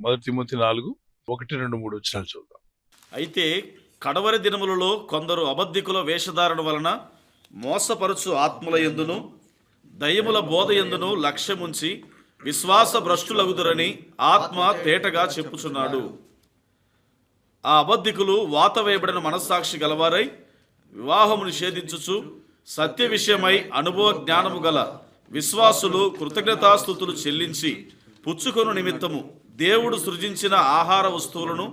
1 Timothy 4:1-2-3 వచనాలు చూద్దాం. అయితే కడవరి దినములలో కొందరు అబద్ధికుల వేషధారణ వలన మోసపరుచు ఆత్మల యందును దయ్యముల బోధ యందును లక్ష్యముంచి విశ్వాస భ్రష్టులగుదురని ఆత్మ తేటగా చెప్పుచున్నాడు. ఆ అబద్ధికులు వాత వేయబడిన మనస్సాక్షి గలవారై వివాహము నిషేధించుచు సత్య విషయమై అనుభవ జ్ఞానము గల విశ్వాసులు కృతజ్ఞతాస్తుతులు చెల్లించి పుచ్చుకొను నిమిత్తము దేవుడు సృజించిన ఆహార వస్తువులను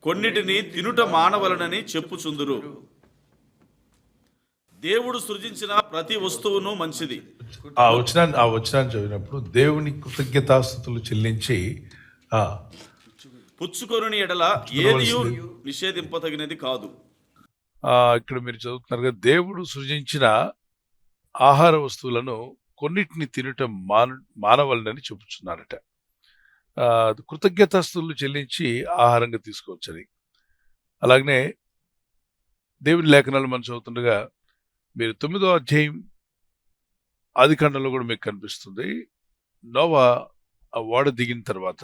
కొన్నిటిని తినుట మానవలనని చెప్పుచుందురు. దేవుడు సృజించిన ప్రతి వస్తువును మంచిది. ఆ వచనాన్ని చదివినప్పుడు దేవుని కృతజ్ఞతాస్తుతులు చెల్లించి పుచ్చుకొనుని ఎడల ఏదియు నిషేధింపదగినది కాదు. ఇక్కడ మీరు చదువుతున్నారు కదా, దేవుడు సృజించిన ఆహార వస్తువులను కొన్నిటిని తినటం మానవలనని చెప్పుచున్నారట. కృతజ్ఞతాస్తుతులు చెల్లించి ఆహారంగా తీసుకోవచ్చని. అలాగనే దేవుని లేఖనాలు మనం చదువుతుండగా మీరు 9వ అధ్యాయం ఆదికాండంలో కూడా మీకు కనిపిస్తుంది. నోవా ఆ ఓడ దిగిన తర్వాత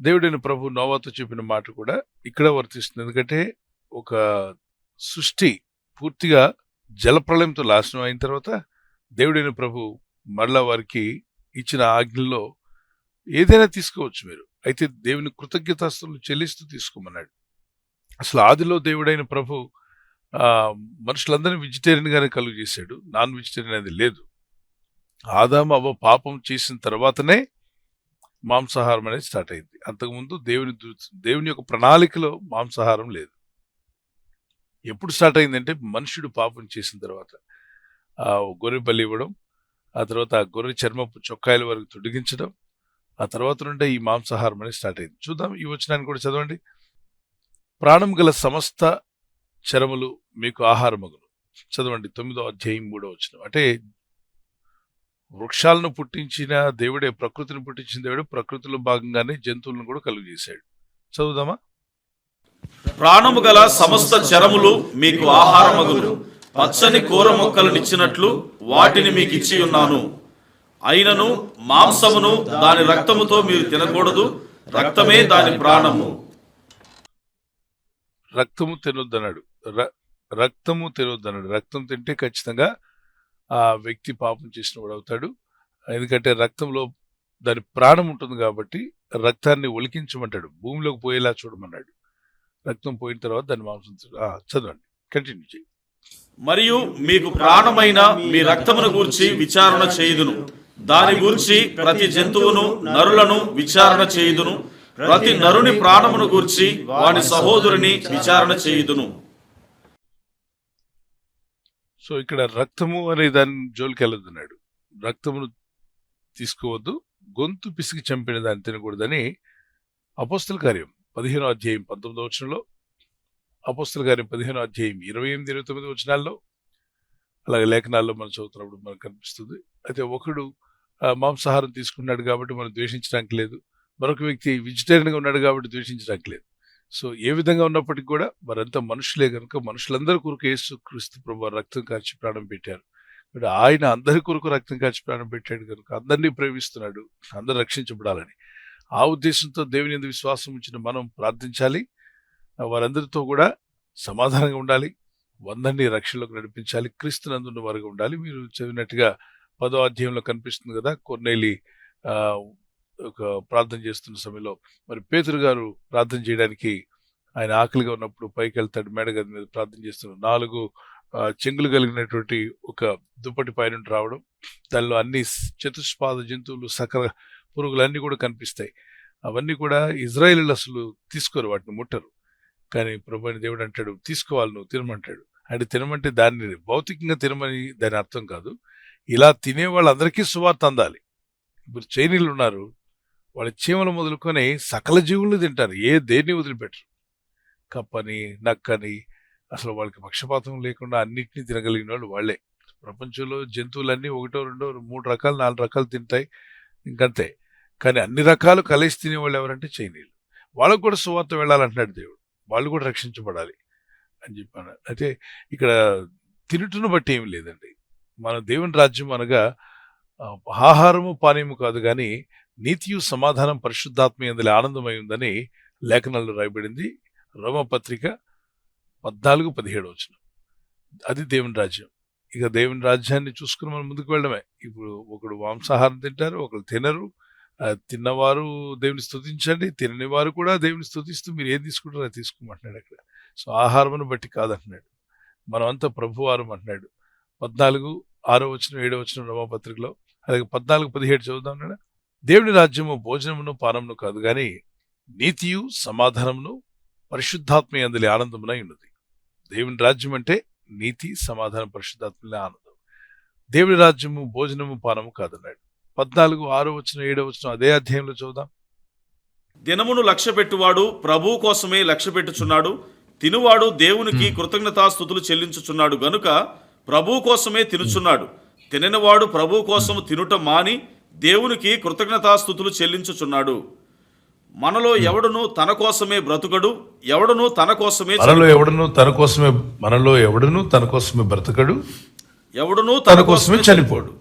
దేవుడైన ప్రభు నోవాతో చెప్పిన మాట కూడా ఇక్కడ వర్తిస్తుంది. ఎందుకంటే ఒక సృష్టి పూర్తిగా జలప్రళయంతో నాశనం అయిన తర్వాత దేవుడైన ప్రభు మరలా వారికి ఇచ్చిన ఆజ్ఞల్లో ఏదైనా తీసుకోవచ్చు మీరు, అయితే దేవుని కృతజ్ఞతాస్తుతులు చెల్లిస్తూ తీసుకోమన్నాడు. అసలు ఆదిలో దేవుడైన ప్రభు మనుషులందరినీ వెజిటేరియన్ గానే కలుగు చేశాడు, నాన్ వెజిటేరియన్ అనేది లేదు. ఆదాము అవ్వ పాపం చేసిన తర్వాతనే మాంసాహారం అనేది స్టార్ట్ అయింది. అంతకుముందు దేవుని యొక్క ప్రణాళికలో మాంసాహారం లేదు. ఎప్పుడు స్టార్ట్ అయిందంటే మనుషుడు పాపం చేసిన తర్వాత గొర్రె బలి ఇవ్వడం, ఆ తర్వాత ఆ గొర్రె చర్మపు చొక్కాయల వరకు తొడిగించడం, ఆ తర్వాత నుండే ఈ మాంసాహారం అనేది స్టార్ట్ అయింది. చూద్దాం, ఈ వచనాన్ని కూడా చదవండి. ప్రాణం గల సమస్త చరములు మీకు ఆహారమగును. చదవండి 9వ అధ్యాయం 3వ వచనం. అంటే వృక్షాలను పుట్టించిన దేవుడే, ప్రకృతిని పుట్టించిన దేవుడే ప్రకృతిలో భాగంగానే జంతువులను కూడా కలుగు చేశాడు. చదువుదామా. ప్రాణము గల సమస్త చరములు మీకు ఆహారమగును. పచ్చని కూర మొక్కలనిచ్చినట్లు వాటిని మీకు ఇచ్చి ఉన్నాను. అయినను మాంసమును దాని రక్తముతో మీరు తినకూడదు. రక్తమే దాని ప్రాణము. రక్తము తినొద్దన్నాడు. రక్తం తింటే ఖచ్చితంగా ఆ వ్యక్తి పాపం చేసిన వాడు అవుతాడు. ఎందుకంటే రక్తంలో దాని ప్రాణం ఉంటుంది కాబట్టి రక్తాన్ని ఒలికించమంటాడు, భూమిలోకి పోయేలా చూడమన్నాడు. రక్తం పోయిన తర్వాత దాని మాంసం చదవండి, కంటిన్యూ చేయి. మరియు మీకు ప్రాణమైన మీ రక్తమును గూర్చి విచారణ చేయుదును. దాని గూర్చి ప్రతి జంతువును నరులను విచారణ చేయుదును. ప్రతి నరుని ప్రాణమును గూర్చి వాని సహోదరుని విచారణ చేయుదును. సో ఇక్కడ రక్తము అనే దాని జోలికి వెళ్ళొద్దన్నాడు. రక్తమును తీసుకోవద్దు, గొంతు పిసికి చంపిన దాన్ని తినకూడదని అపోస్తల కార్యం 15వ అధ్యాయం 19వ వచనంలో, అపోస్తల కార్యం 15వ అధ్యాయం 28-29 వచనాల్లో, అలాగే లేఖనాల్లో మనం చదువుతున్నప్పుడు మనకు కనిపిస్తుంది. అయితే ఒకడు మాంసాహారం తీసుకున్నాడు కాబట్టి మనం ద్వేషించడానికి లేదు, మరొక వ్యక్తి వెజిటేరియన్గా ఉన్నాడు కాబట్టి ద్వేషించడానికి లేదు. సో ఏ విధంగా ఉన్నప్పటికీ కూడా మరంతా మనుషులే కనుక మనుషులందరి కొరకు యేసుక్రీస్తు ప్రభువు రక్తం కార్చి ప్రాణం పెట్టారు. ఆయన అందరి కొరకు రక్తం కార్చి ప్రాణం పెట్టాడు కనుక అందరినీ ప్రేమిస్తున్నాడు, అందరూ రక్షించబడాలని. ఆ ఉద్దేశంతో దేవుని యందు విశ్వాసం ఉంచిన మనం ప్రార్థించాలి, వారందరితో కూడా సమాధానంగా ఉండాలి, అందరినీ రక్షణలోకి నడిపించాలి, క్రీస్తునందున్న వారుగా ఉండాలి. మీరు చదివినట్టుగా 10వ అధ్యాయంలో కనిపిస్తుంది కదా, కొర్నేలి ఒక ప్రార్థన చేస్తున్న సమయంలో మరి పేతురు గారు ప్రార్థన చేయడానికి ఆయన ఆకలిగా ఉన్నప్పుడు పైకి వెళ్తాడు, మేడగది మీద ప్రార్థన చేస్తున్నాడు. 4 చెంగులు కలిగినటువంటి ఒక దుప్పటి పైన రావడం, దానిలో అన్ని చతుష్పాద జంతువులు, సకల పురుగులు అన్నీ కూడా కనిపిస్తాయి. అవన్నీ కూడా ఇజ్రాయేలీలు అసలు తీసుకోరు, వాటిని ముట్టరు. కానీ ప్రభు అయిన దేవుడు అంటాడు, తీసుకోవాలి, నువ్వు తినమంటాడు. అంటే తినమంటే దాన్ని భౌతికంగా తినమని దాని అర్థం కాదు. ఇలా తినే వాళ్ళందరికీ సువార్త అందాలి. ఇప్పుడు చైనీయులు ఉన్నారు, వాళ్ళ చీమలు మొదలుకొని సకల జీవులు తింటారు, దేన్ని వదిలిపెట్టరు. కప్పని, నక్కని, అసలు వాళ్ళకి పక్షపాతం లేకుండా అన్నిటినీ తినగలిగిన వాళ్ళు వాళ్ళే. ప్రపంచంలో జంతువులన్నీ 1, 2, 3 రకాలు 4 రకాలు తింటాయి, ఇంకంతే. కానీ అన్ని రకాలు కలిసి తినేవాళ్ళు ఎవరంటే చైనీయులు. వాళ్ళకు కూడా సువార్త వెళ్ళాలంటున్నాడు దేవుడు, వాళ్ళు కూడా రక్షించబడాలి అని చెప్పాను. అయితే ఇక్కడ తినుటను బట్టి ఏమి లేదండి. మన దేవుని రాజ్యం అనగా ఆహారము పానీయము కాదు, కానీ నీతియు సమాధానం పరిశుద్ధాత్మ యందలి ఆనందమై ఉందని లేఖనాల్లో రాయబడింది. రోమపత్రిక 14-17 అది దేవుని రాజ్యం. ఇక దేవుని రాజ్యాన్ని చూసుకుని మనం ముందుకు వెళ్ళడమే. ఇప్పుడు ఒకడు మాంసాహారం తింటారు, ఒకరు తినరు. తిన్నవారు దేవుని స్తుతించండి, తినని వారు కూడా దేవుని స్తుతిస్తూ మీరు ఏం తీసుకుంటారో అది తీసుకోమంటున్నాడు అక్కడ. సో ఆహారమును బట్టి కాదంటున్నాడు, మనం అంతా ప్రభువారం అంటున్నాడు. 14:6-7 రోమపత్రికలో, అలాగే 14-17 చదువుదాం అన్నాడు. దేవుని రాజ్యము భోజనమును పానమును కాదు గాని నీతియు సమాధానమును పరిశుద్ధాత్మ యందలి ఆనందమునై ఉన్నది. దేవుని రాజ్యం అంటే నీతి, సమాధానం, పరిశుద్ధాత్మలే ఆనందం. దేవుని రాజ్యము భోజనము పానము కాదన్నాడు. 14:6-7 అదే అధ్యాయంలో చూద్దాం. దినమును లక్ష్యపెట్టువాడు ప్రభువు కోసమే లక్ష్యపెట్టుచున్నాడు. తినువాడు దేవునికి కృతజ్ఞతాస్తుతులు చెల్లించుచున్నాడు గనుక ప్రభువు కోసమే తినుచున్నాడు. తిననివాడు ప్రభువు కోసము తినుట మాని దేవునికి కృతజ్ఞతాస్తుతులు చెల్లించుచున్నాడు. మనలో ఎవడును తన కోసమే బ్రతుకడు, ఎవడును తన కోసమే మనలో ఎవడును తన కోసమే బ్రతకడు, ఎవడును తన కోసమే చనిపోడు.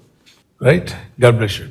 రైట్. God bless you.